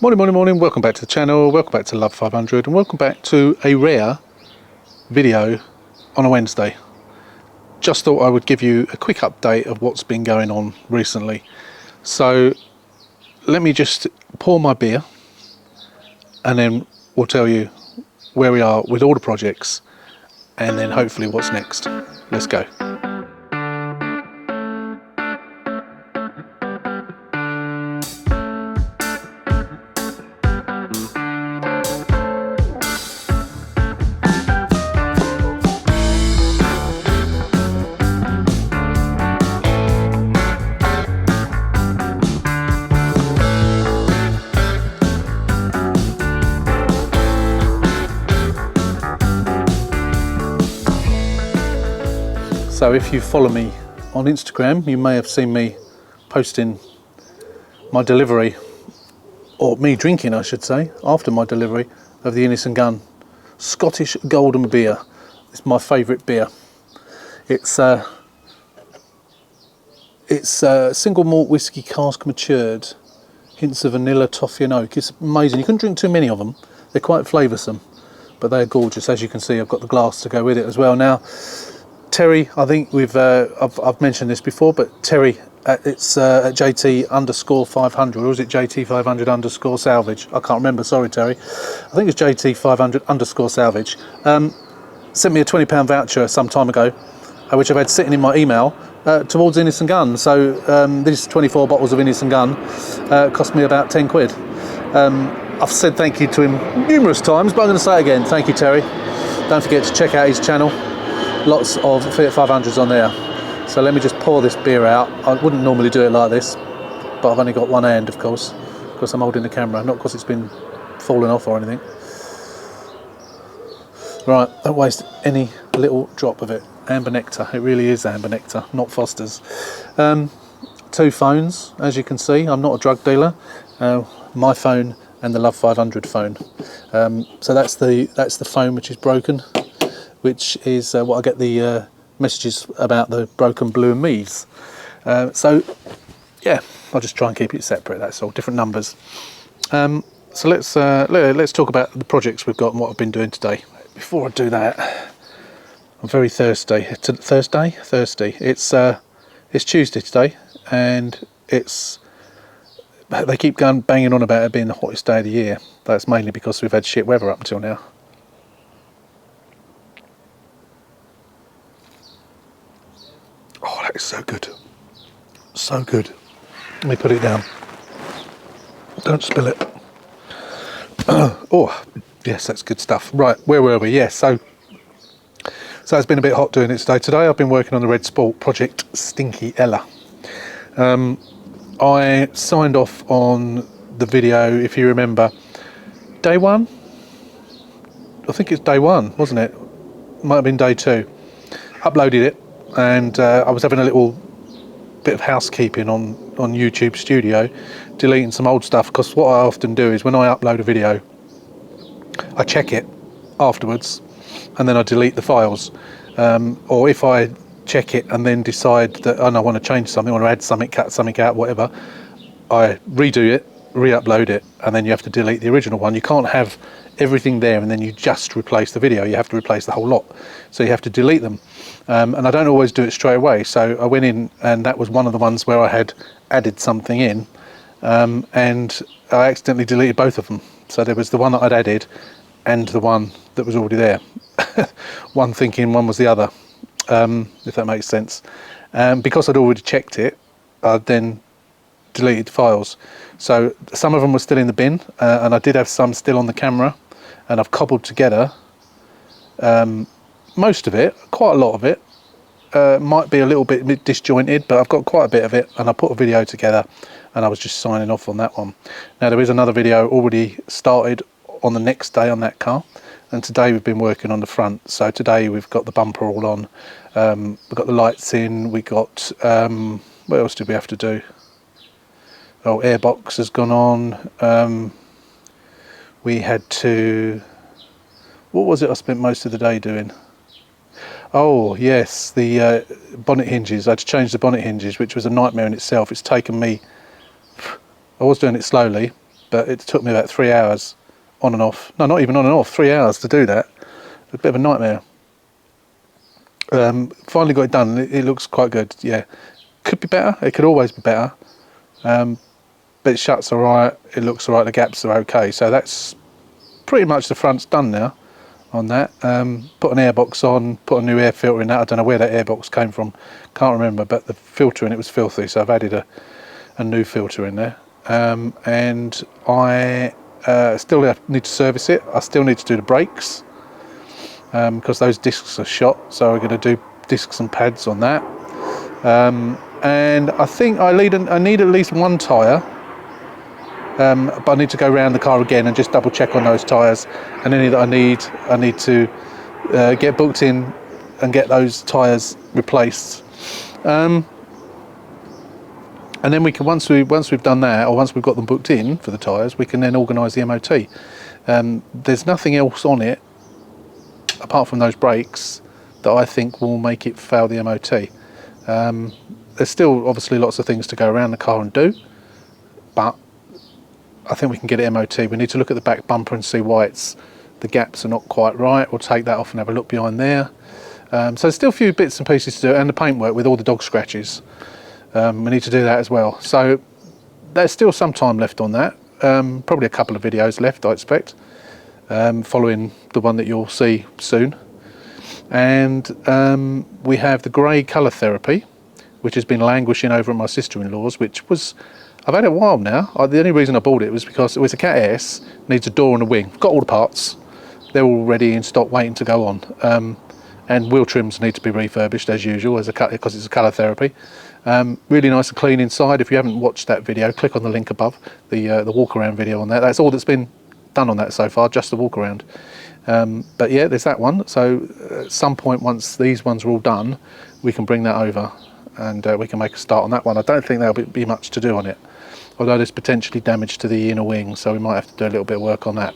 Morning, welcome back to the channel, welcome back to Love 500 and welcome back to a rare video on a Wednesday. Just thought I would give you a quick update of what's been going on recently. So let me just pour my beer and then we'll tell you where we are with all the projects and then hopefully what's next. Let's go. So if you follow me on Instagram, you may have seen me posting my delivery, or me drinking I should say, after my delivery of the Innis & Gunn Scottish Golden Beer. It's my favourite beer. It's single malt whiskey cask matured, hints of vanilla, toffee and oak. It's amazing. You couldn't drink too many of them. They're quite flavoursome, but they're gorgeous. As you can see, I've got the glass to go with it as well. Now, Terry, I think I've mentioned this before, but Terry, it's at JT_500, or is it JT500_salvage? I can't remember, sorry Terry. I think it's JT500_salvage. Sent me a £20 voucher some time ago, which I've had sitting in my email towards Innis & Gunn. So these 24 bottles of Innis & Gunn cost me about 10 quid. I've said thank you to him numerous times, but I'm going to say it again. Thank you, Terry. Don't forget to check out his channel. Lots of Fiat 500s on there. So let me just pour this beer out. I wouldn't normally do it like this, but I've only got one hand, of course, because I'm holding the camera, not because it's been falling off or anything. Right, don't waste any little drop of it. Amber nectar, it really is amber nectar, not Foster's. Two phones, as you can see. I'm not a drug dealer. My phone and the Love 500 phone. So that's the phone which is broken, which is what I get the messages about the broken Blue and Me's. So yeah, I'll just try and keep it separate, that's all, different numbers. So let's talk about the projects we've got and what I've been doing today. Before I do that, I'm very thirsty. Thirsty. It's Tuesday today, and they keep banging on about it being the hottest day of the year. That's mainly because we've had shit weather up until now. Oh, that is so good. So good. Let me put it down. Don't spill it. Oh, yes, that's good stuff. Right, where were we? Yes, so it's been a bit hot doing it today. Today I've been working on the Red Sport project Stinky Ella. I signed off on the video, if you remember, day one? I think it's day one, wasn't it? Might have been day two. Uploaded it. And I was having a little bit of housekeeping on YouTube Studio, deleting some old stuff, because what I often do is when I upload a video, I check it afterwards and then I delete the files. Or if I check it and then decide that I want to change something, I want to add something, cut something out, whatever, I redo it, re-upload it, and then you have to delete the original one. You can't have everything there and then you just replace the video. You have to replace the whole lot, so you have to delete them. And I don't always do it straight away, so I went in and that was one of the ones where I had added something in, and I accidentally deleted both of them. So there was the one that I'd added and the one that was already there. One thinking one was the other, if that makes sense. Because I'd already checked it, I then deleted files. So some of them were still in the bin, and I did have some still on the camera, and I've cobbled together most of it, quite a lot of it. Might be a little bit disjointed, but I've got quite a bit of it, and I put a video together and I was just signing off on that one. Now there is another video already started on the next day on that car, and today we've been working on the front. So today we've got the bumper all on, we've got the lights in, we got what else did we have to do? Oh, airbox has gone on. We had to, what was it I spent most of the day doing? Oh yes, the bonnet hinges. I had to change the bonnet hinges, which was a nightmare in itself. It's taken me, I was doing it slowly, but it took me about 3 hours on and off. No, not even on and off, 3 hours to do that. A bit of a nightmare. Finally got it done. It looks quite good. Yeah, could be better. It could always be better. But it shuts all right. It looks all right. The gaps are okay. So that's pretty much the front's done now on that. Put an airbox on, put a new air filter in that. I don't know where that airbox came from. Can't remember, but the filter in it was filthy. So I've added a new filter in there. And I still need to service it. I still need to do the brakes because those discs are shot. So we're going to do discs and pads on that. And I think I need at least one tyre. But I need to go around the car again and just double check on those tyres, and any that I need to get booked in and get those tyres replaced. And then we can once we've done that, or once we've got them booked in for the tyres, we can then organise the MOT. There's nothing else on it apart from those brakes that I think will make it fail the MOT. There's still obviously lots of things to go around the car and do, but I think we can get it MOT. We need to look at the back bumper and see why the gaps are not quite right. We'll take that off and have a look behind there. So there's still a few bits and pieces to do, and the paintwork with all the dog scratches. We need to do that as well. So there's still some time left on that. Probably a couple of videos left, I expect, following the one that you'll see soon. And we have the grey colour therapy, which has been languishing over at my sister-in-law's, which was... I've had it a while now. The only reason I bought it was because it was a Cat S, needs a door and a wing. Got all the parts. They're all ready in stock, waiting to go on. And wheel trims need to be refurbished as usual, because it's a colour therapy. Really nice and clean inside. If you haven't watched that video, click on the link above, the walk around video on that. That's all that's been done on that so far, just the walk around. But yeah, there's that one. So at some point, once these ones are all done, we can bring that over and we can make a start on that one. I don't think there'll be much to do on it, although there's potentially damage to the inner wing, so we might have to do a little bit of work on that.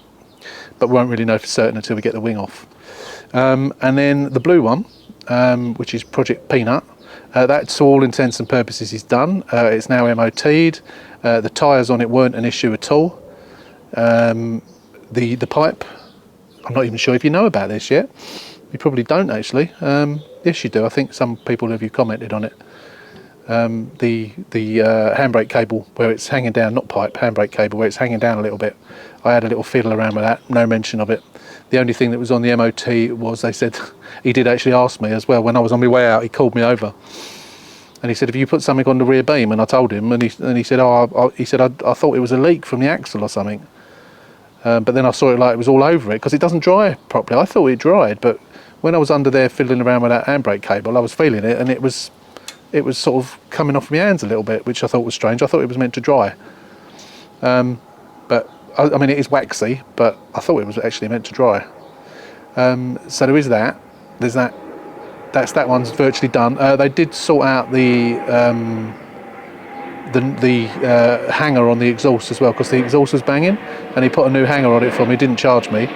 But we won't really know for certain until we get the wing off. And then the blue one, which is Project Peanut, that's to all intents and purposes is done. It's now MOT'd. The tyres on it weren't an issue at all. The pipe, I'm not even sure if you know about this yet. You probably don't actually. Yes, you do. I think some people have commented on it. The handbrake cable where it's hanging down, not pipe, handbrake cable where it's hanging down a little bit. I had a little fiddle around with that, no mention of it. The only thing that was on the MOT was, they said, he did actually ask me as well, when I was on my way out, he called me over and he said, have you put something on the rear beam? And I told him, and he said, I thought it was a leak from the axle or something. But then I saw it like it was all over it, because it doesn't dry properly. I thought it dried, but when I was under there fiddling around with that handbrake cable, I was feeling it, and it was sort of coming off my hands a little bit, which I thought was strange. I thought it was meant to dry. But I mean, it is waxy, but I thought it was actually meant to dry. So there is that. There's that. That one's virtually done. They did sort out the hanger on the exhaust as well, because the exhaust was banging, and he put a new hanger on it for me. Didn't charge me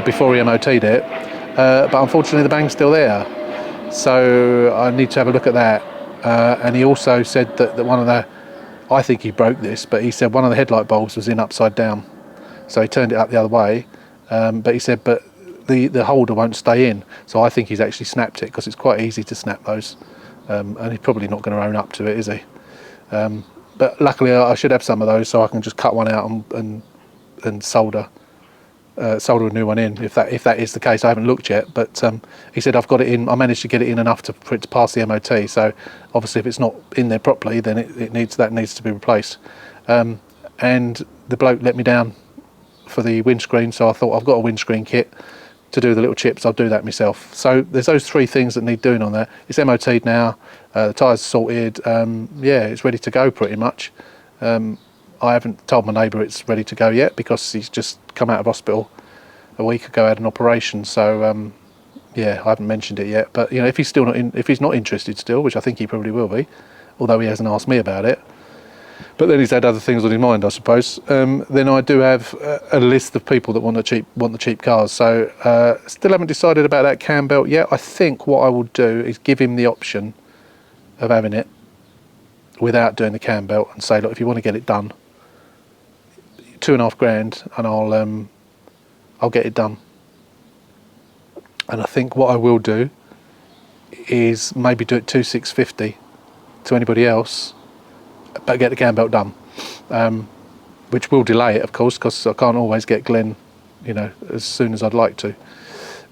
before he MOT'd it, but unfortunately the bang's still there. So I need to have a look at that. And he also said that one of the, I think he broke this, but he said one of the headlight bulbs was in upside down, so he turned it up the other way. But he said, but the holder won't stay in, so I think he's actually snapped it, because it's quite easy to snap those. And he's probably not going to own up to it, is he? But luckily I should have some of those, so I can just cut one out and solder a new one in, if that is the case. I haven't looked yet, but he said I've got it in. I managed to get it in enough for it to pass the MOT. So obviously, if it's not in there properly, then it needs to be replaced. And the bloke let me down for the windscreen, so I thought, I've got a windscreen kit to do the little chips. I'll do that myself. So there's those three things that need doing on there. It's MOT'd now. The tyres sorted. Yeah, it's ready to go pretty much. I haven't told my neighbour it's ready to go yet, because he's just come out of hospital a week ago, had an operation. So yeah, I haven't mentioned it yet. But you know, if he's not interested still, which I think he probably will be, although he hasn't asked me about it. But then he's had other things on his mind, I suppose. Then I do have a list of people that want the cheap cars. So still haven't decided about that cam belt yet. I think what I will do is give him the option of having it without doing the cam belt, and say, look, if you want to get it done, 2.5 grand, and I'll get it done. And I think what I will do is maybe do it 2,650 to anybody else, but get the cam belt done, which will delay it, of course, because I can't always get Glenn, you know, as soon as I'd like to.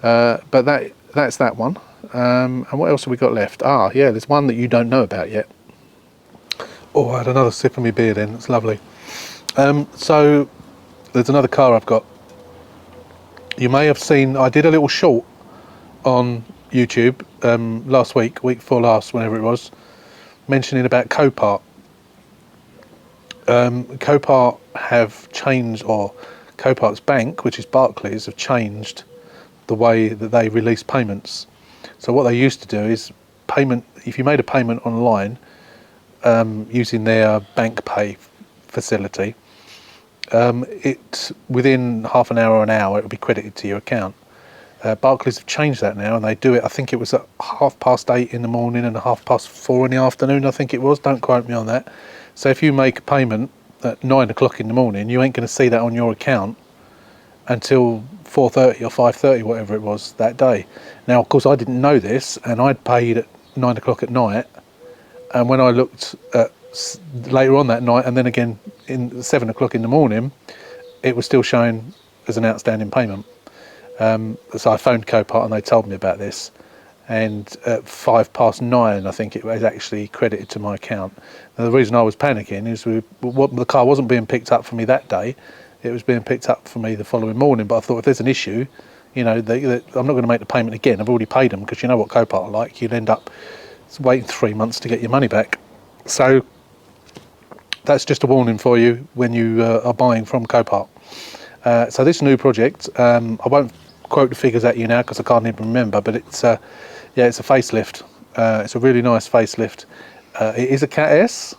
But that's that one. And what else have we got left? Ah, yeah, there's one that you don't know about yet. Oh, I had another sip of my beer then. It's lovely. So there's another car I've got. You may have seen, I did a little short on YouTube last week before last, whenever it was, mentioning about Copart. Copart have changed, or Copart's bank, which is Barclays, have changed the way that they release payments. So what they used to do is if you made a payment online using their bank pay facility, within half an hour or an hour it would be credited to your account. Barclays have changed that now, and they do it, I think it was at 8:30 in the morning and 4:30 in the afternoon, I think it was, don't quote me on that. So if you make a payment at 9 o'clock in the morning, you ain't going to see that on your account until 4:30 or 5:30, whatever it was that day. Now, of course, I didn't know this, and I'd paid at 9 o'clock at night, and when I looked at later on that night, and then again in 7 o'clock in the morning, it was still showing as an outstanding payment. So I phoned Copart and they told me about this, and at 9:05 I think it was actually credited to my account. Now, the reason I was panicking is the car wasn't being picked up for me that day, it was being picked up for me the following morning, but I thought if there's an issue, you know, I'm not going to make the payment again. I've already paid them, because you know what Copart are like, you'd end up waiting 3 months to get your money back. So that's just a warning for you when you are buying from Copart. So this new project, I won't quote the figures at you now because I can't even remember, but it's it's a facelift. It's a really nice facelift. It is a Cat S,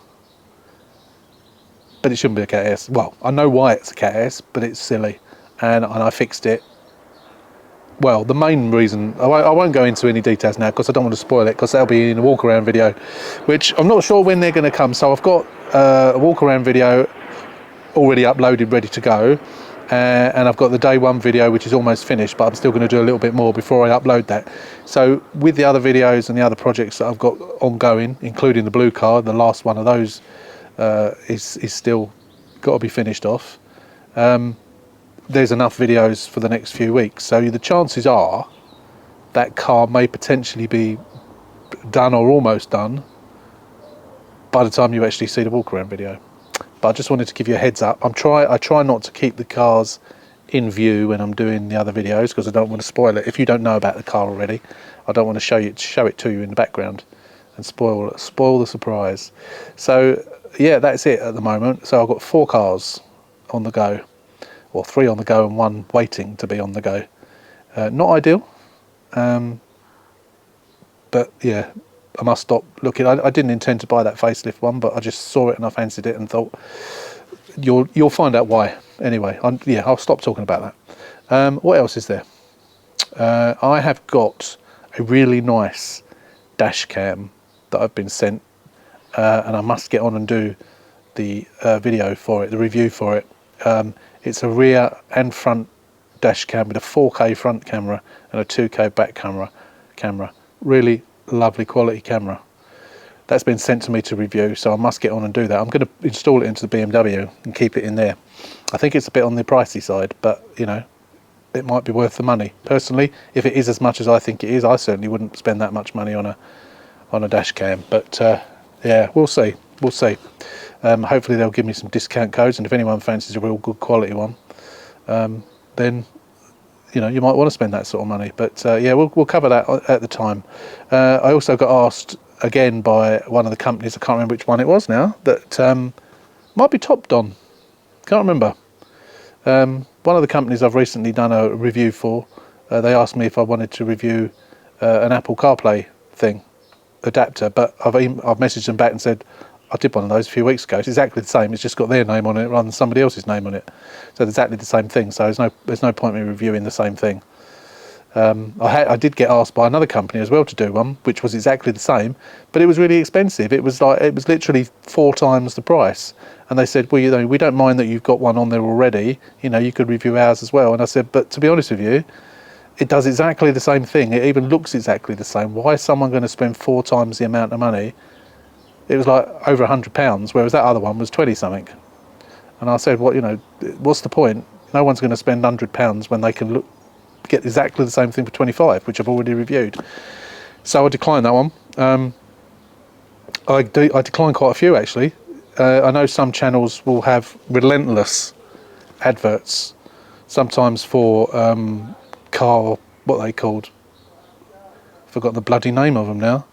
but it shouldn't be a Cat S. Well, I know why it's a Cat S, but it's silly, and I fixed it. Well, the main reason, I won't go into any details now because I don't want to spoil it, because that'll be in a walk around video, which I'm not sure when they're going to come. So I've got a walk around video already uploaded, ready to go, and I've got the day one video which is almost finished, but I'm still going to do a little bit more before I upload that. So with the other videos and the other projects that I've got ongoing, including the blue car, the last one of those is still got to be finished off. There's enough videos for the next few weeks, so the chances are that car may potentially be done or almost done by the time you actually see the walk around video. But I just wanted to give you a heads up. I try not to keep the cars in view when I'm doing the other videos, because I don't want to spoil it. If you don't know about the car already, I don't want to show it to you in the background and spoil the surprise. So yeah, that's it at the moment. So I've got 4 cars on the go, or 3 on the go and 1 waiting to be on the go. Not ideal, but yeah, I must stop looking. I didn't intend to buy that facelift one, but I just saw it and I fancied it and thought, you'll find out why. Anyway, I'll stop talking about that. What else is there? I have got a really nice dash cam that I've been sent, and I must get on and do the video for it, the review for it. It's a rear and front dash cam with a 4K front camera and a 2K back camera. Really lovely quality camera. That's been sent to me to review, so I must get on and do that. I'm going to install it into the BMW and keep it in there. I think it's a bit on the pricey side, but you know, it might be worth the money. Personally, if it is as much as I think it is, I certainly wouldn't spend that much money on a dash cam. But yeah, we'll see. Hopefully they'll give me some discount codes, and if anyone fancies a real good quality one, then you know, you might want to spend that sort of money. But yeah, we'll cover that at the time. I also got asked again by one of the companies, I can't remember which one it was now, that might be Top Don, can't remember. One of the companies I've recently done a review for, they asked me if I wanted to review an Apple CarPlay thing, adapter, but I've messaged them back and said, I did one of those a few weeks ago. It's exactly the same. It's just got their name on it rather than somebody else's name on it. So it's exactly the same thing. So there's no point in me reviewing the same thing. I did get asked by another company as well to do one, which was exactly the same, but it was really expensive. It was literally 4 times the price. And they said, well, you know, we don't mind that you've got one on there already. You know, you could review ours as well. And I said, but to be honest with you, it does exactly the same thing. It even looks exactly the same. Why is someone going to spend 4 times the amount of money? It was like over £100, whereas that other one was 20 something. And I said, well, you know, what's the point? No one's going to spend £100 when they can get exactly the same thing for 25, which I've already reviewed. So I declined that one. I declined quite a few actually. I know some channels will have relentless adverts, sometimes for car, what are they called? Forgotten the bloody name of them now.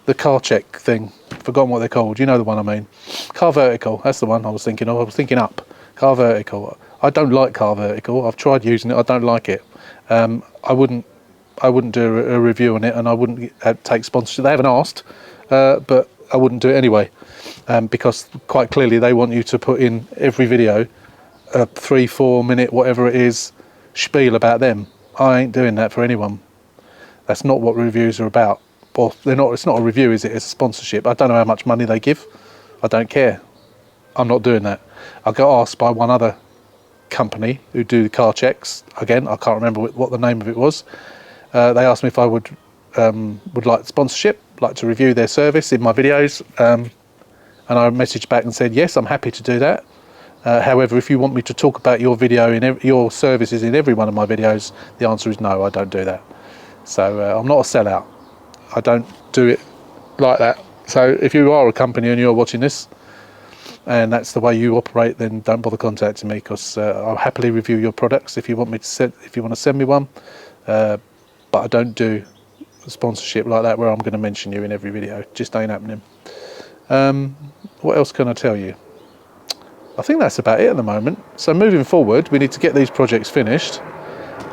The car check thing. Forgotten what they're called. You know the one I mean. Car Vertical. That's the one I was thinking of. I was thinking Up. Car Vertical. I don't like Car Vertical. I've tried using it. I don't like it. I wouldn't do a review on it, and I wouldn't take sponsorship. They haven't asked, but I wouldn't do it anyway, because quite clearly they want you to put in every video a 3-4 minute, whatever it is, spiel about them. I ain't doing that for anyone. That's not what reviews are about. Well, they're not. It's not a review, is it? It's a sponsorship. I don't know how much money they give. I don't care. I'm not doing that. I got asked by one other company who do the car checks. Again, I can't remember what the name of it was. They asked me if I would like sponsorship, like to review their service in my videos, and I messaged back and said yes, I'm happy to do that. However, if you want me to talk about your video in your services in every one of my videos, the answer is no, I don't do that. So I'm not a sellout. I don't do it like that. So if you are a company and you're watching this, and that's the way you operate, then don't bother contacting me, because I'll happily review your products if you want me to if you want to send me one. But I don't do sponsorship like that where I'm going to mention you in every video. It just ain't happening. What else can I tell you? I think that's about it at the moment. So moving forward, we need to get these projects finished,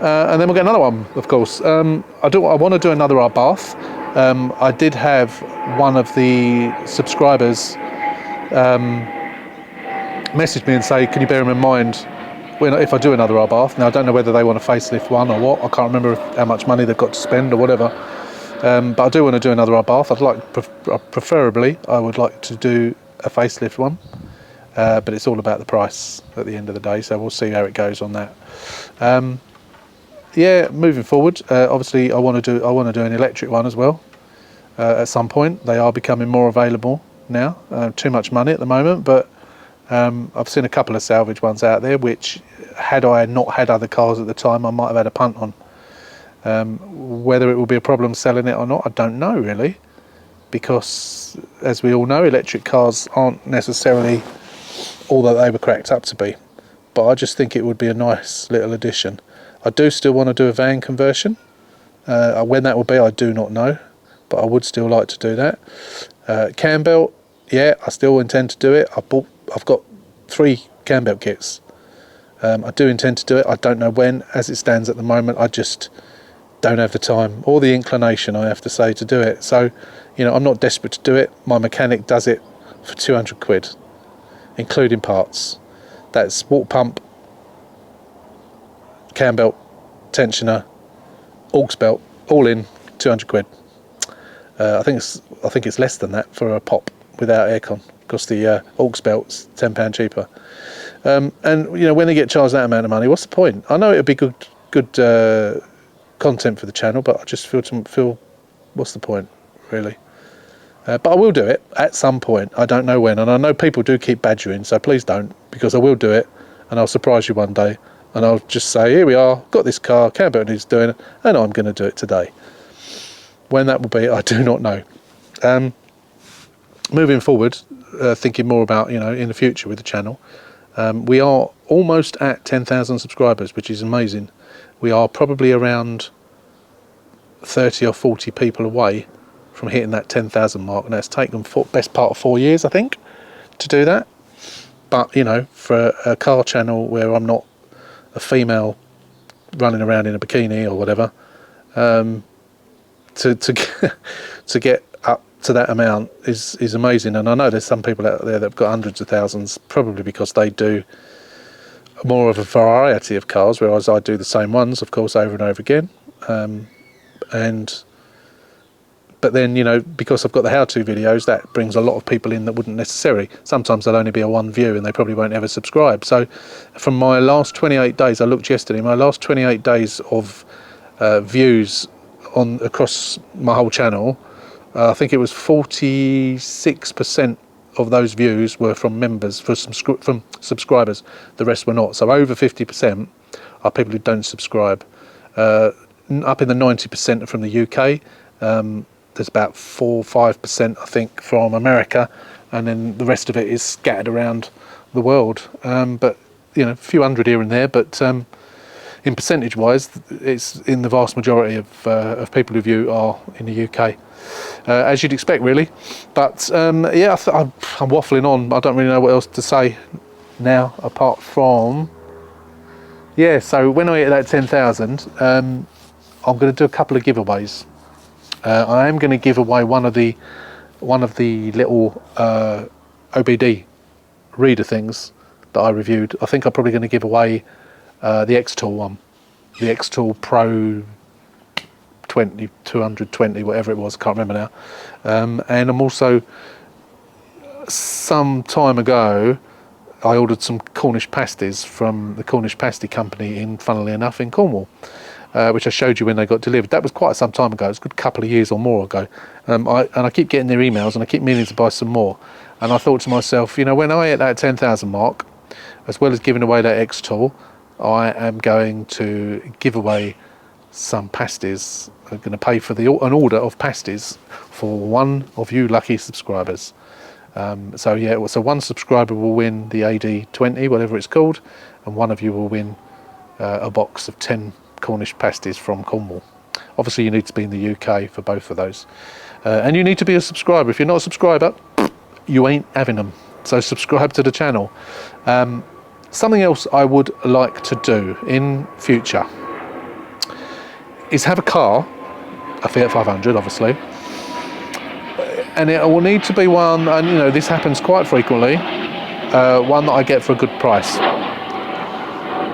and then we'll get another one, of course. I want to do another art bath. I did have one of the subscribers message me and say, can you bear them in mind if I do another art bath? Now I don't know whether they want to facelift one or what. I can't remember how much money they've got to spend or whatever. But I do want to do another art bath. Preferably I would like to do a facelift one, but it's all about the price at the end of the day. So we'll see how it goes on that. Yeah, moving forward, obviously I want to do an electric one as well at some point. They are becoming more available now. Too much money at the moment, but I've seen a couple of salvage ones out there which, had I not had other cars at the time, I might have had a punt on. Whether it will be a problem selling it or not, I don't know really, because as we all know, electric cars aren't necessarily all that they were cracked up to be. But I just think it would be a nice little addition. I do still want to do a van conversion. When that will be, I do not know, but I would still like to do that. Cam belt, yeah, I still intend to do it. I've got 3 cam belt kits. I do intend to do it. I don't know when. As it stands at the moment, I just don't have the time or the inclination, I have to say, to do it. So, you know, I'm not desperate to do it. My mechanic does it for 200 quid, including parts. That's water pump, cam belt, tensioner, aux belt, all in 200 quid. I think it's less than that for a pop without aircon, because the aux belt's £10 cheaper. And you know, when they get charged that amount of money, what's the point? I know it would be good content for the channel, but I just feel what's the point, really? But I will do it at some point. I don't know when, and I know people do keep badgering, so please don't, because I will do it, and I'll surprise you one day, and I'll just say, here we are, got this car, cam belt needs doing it, and I'm going to do it today. When that will be, I do not know. Moving forward, thinking more about, you know, in the future with the channel, we are almost at 10,000 subscribers, which is amazing. We are probably around 30 or 40 people away from hitting that 10,000 mark, and that's taken best part of 4 years, I think, to do that. But you know, for a car channel where I'm not a female running around in a bikini or whatever, to get up to that amount is amazing. And I know there's some people out there that have got hundreds of thousands, probably because they do more of a variety of cars, whereas I do the same ones, of course, over and over again. But then, you know, because I've got the how-to videos, that brings a lot of people in that wouldn't necessarily. Sometimes there'll only be a one view and they probably won't ever subscribe. So from my last 28 days, I looked yesterday, my last 28 days of views across my whole channel, I think it was 46% of those views were from members, from subscribers. The rest were not. So over 50% are people who don't subscribe. Up in the 90% are from the UK. There's about 4 or 5%, I think, from America, and then the rest of it is scattered around the world. But you know, a few hundred here and there. But in percentage-wise, it's in the vast majority of people who view are in the UK, as you'd expect, really. But yeah, I'm waffling on. I don't really know what else to say now, apart from so when I hit that 10,000, I'm going to do a couple of giveaways. I am going to give away one of the little OBD reader things that I reviewed. I think I'm probably going to give away the X-Tool one, the X-Tool Pro 220, whatever it was, can't remember now. And I'm also, some time ago, I ordered some Cornish pasties from the Cornish pasty company funnily enough, in Cornwall. Which I showed you when they got delivered. That was quite some time ago. It was a good couple of years or more ago. I keep getting their emails and I keep meaning to buy some more. And I thought to myself, you know, when I hit that 10,000 mark, as well as giving away that X-Tool, I am going to give away some pasties. I'm going to pay for an order of pasties for one of you lucky subscribers. So one subscriber will win the AD20, whatever it's called, and one of you will win a box of 10 Cornish pasties from Cornwall. Obviously you need to be in the UK for both of those, and you need to be a subscriber. If you're not a subscriber, you ain't having them. So subscribe to the channel. Something else I would like to do in future is have a car, a Fiat 500 obviously, and it will need to be one, and you know this happens quite frequently, one that I get for a good price.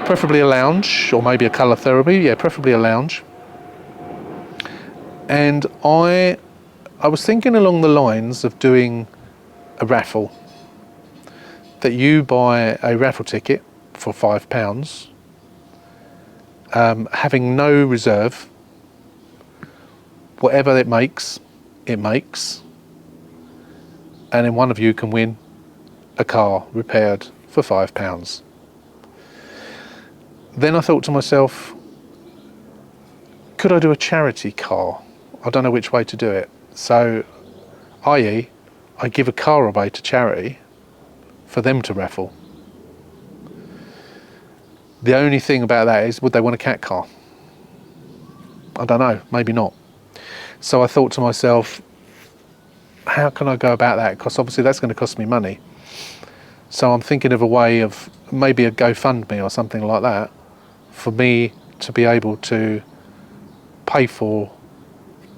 Preferably a lounge, or maybe a colour therapy. Yeah, preferably a lounge. And I was thinking along the lines of doing a raffle. That you buy a raffle ticket for £5, having no reserve. Whatever it makes, and then one of you can win a car repaired for £5. Then I thought to myself, could I do a charity car? I don't know which way to do it. So, i.e., I give a car away to charity for them to raffle. The only thing about that is, would they want a cat car? I don't know, maybe not. So I thought to myself, how can I go about that? Because obviously that's going to cost me money. So I'm thinking of a way of maybe a GoFundMe or something like that, for me to be able to pay for,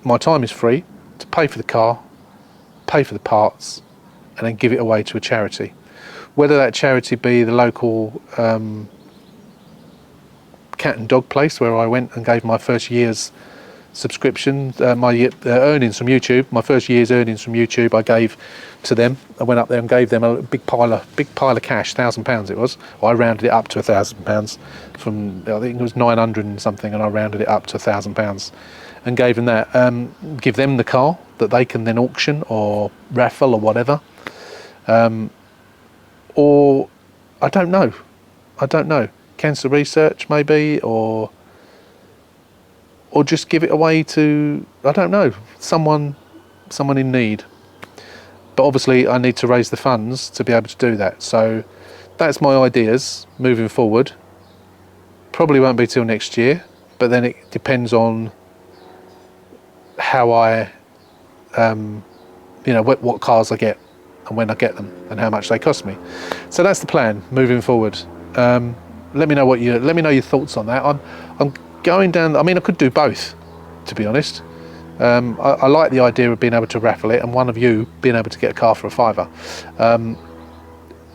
my time is free, to pay for the car, pay for the parts, and then give it away to a charity. Whether that charity be the local cat and dog place where I went and gave my first year's subscription, my earnings from YouTube, my first year's earnings from YouTube I gave to them. I went up there and gave them a big pile of cash, £1,000 it was. I rounded it up to £1,000 from, I think it was 900 and something, and I rounded it up to £1,000 and gave them that. Give them the car that they can then auction or raffle or whatever. Or I don't know. Cancer research maybe, or just give it away to, I don't know, someone in need. But obviously I need to raise the funds to be able to do that. So that's my ideas moving forward. Probably won't be till next year, but then it depends on how I, what cars I get and when I get them and how much they cost me. So that's the plan moving forward. Let me know your thoughts on that. I'm going down, I mean, I could do both, to be honest. I like the idea of being able to raffle it and one of you being able to get a car for £5.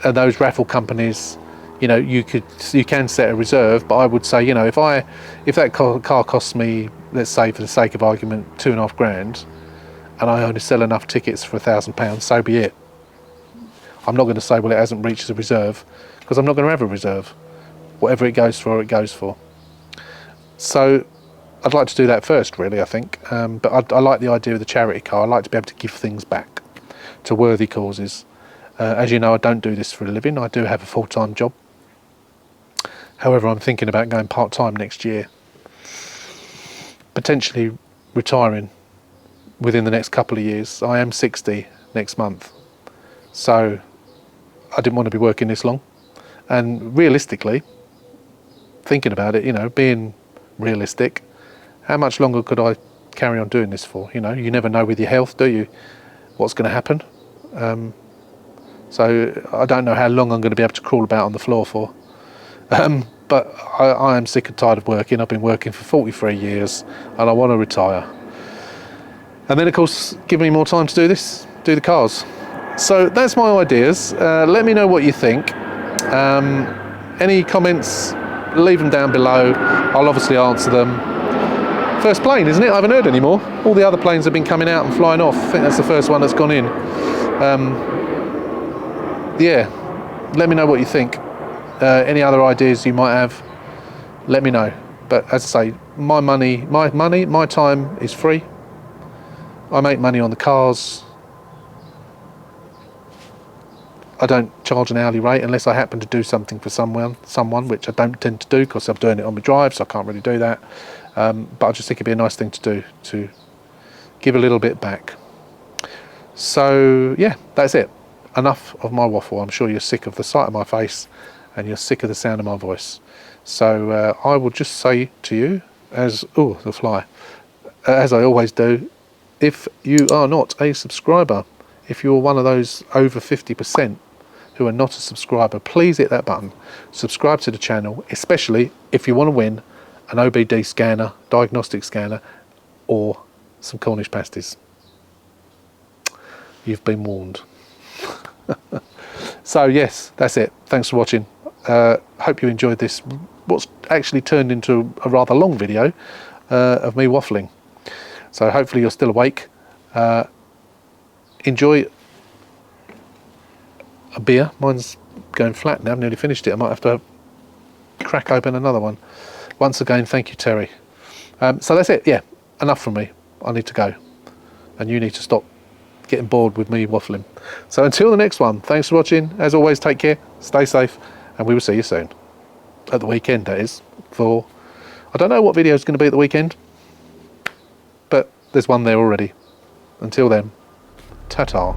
And those raffle companies, you know, you can set a reserve, but I would say, you know, if that car costs me, let's say for the sake of argument, £2,500, and I only sell enough tickets for £1,000, so be it. I'm not going to say, well, it hasn't reached the reserve, because I'm not going to have a reserve. Whatever it goes for, it goes for. So I'd like to do that first, really, I think. But I like the idea of the charity car. I like to be able to give things back to worthy causes. As you know, I don't do this for a living. I do have a full-time job. However, I'm thinking about going part-time next year. Potentially retiring within the next couple of years. I am 60 next month. So I didn't want to be working this long. And realistically, thinking about it, you know, being realistic, how much longer could I carry on doing this for? You know, you never know with your health, do you, what's going to happen. So I don't know how long I'm going to be able to crawl about on the floor for. But I am sick and tired of working. I've been working for 43 years and I want to retire. And then, of course, give me more time to do this, do the cars. So that's my ideas. Let me know what you think. Any comments, leave them down below. I'll obviously answer them. First plane, isn't it? I haven't heard any more. All the other planes have been coming out and flying off. I think that's the first one that's gone in. Yeah, let me know what you think. Any other ideas you might have, let me know. But as I say, my time is free. I make money on the cars. I don't charge an hourly rate unless I happen to do something for someone, which I don't tend to do because I'm doing it on my drive, so I can't really do that. But I just think it'd be a nice thing to do, to give a little bit back. So yeah, that's it. Enough of my waffle. I'm sure you're sick of the sight of my face and you're sick of the sound of my voice. So I will just say to you, the fly, as I always do, if you are not a subscriber, if you're one of those over 50% who are not a subscriber, please hit that button. Subscribe to the channel, especially if you want to win an OBD scanner, diagnostic scanner, or some Cornish pasties. You've been warned. So yes, that's it. Thanks for watching. Hope you enjoyed this, what's actually turned into a rather long video of me waffling. So hopefully you're still awake. Enjoy a beer. Mine's going flat now. I've nearly finished it. I might have to crack open another one. Once again, thank you, Terry. So that's it. Yeah, enough from me. I need to go. And you need to stop getting bored with me waffling. So until the next one, thanks for watching. As always, take care, stay safe, and we will see you soon. At the weekend, that is. I don't know what video is going to be at the weekend, but there's one there already. Until then, ta-ta.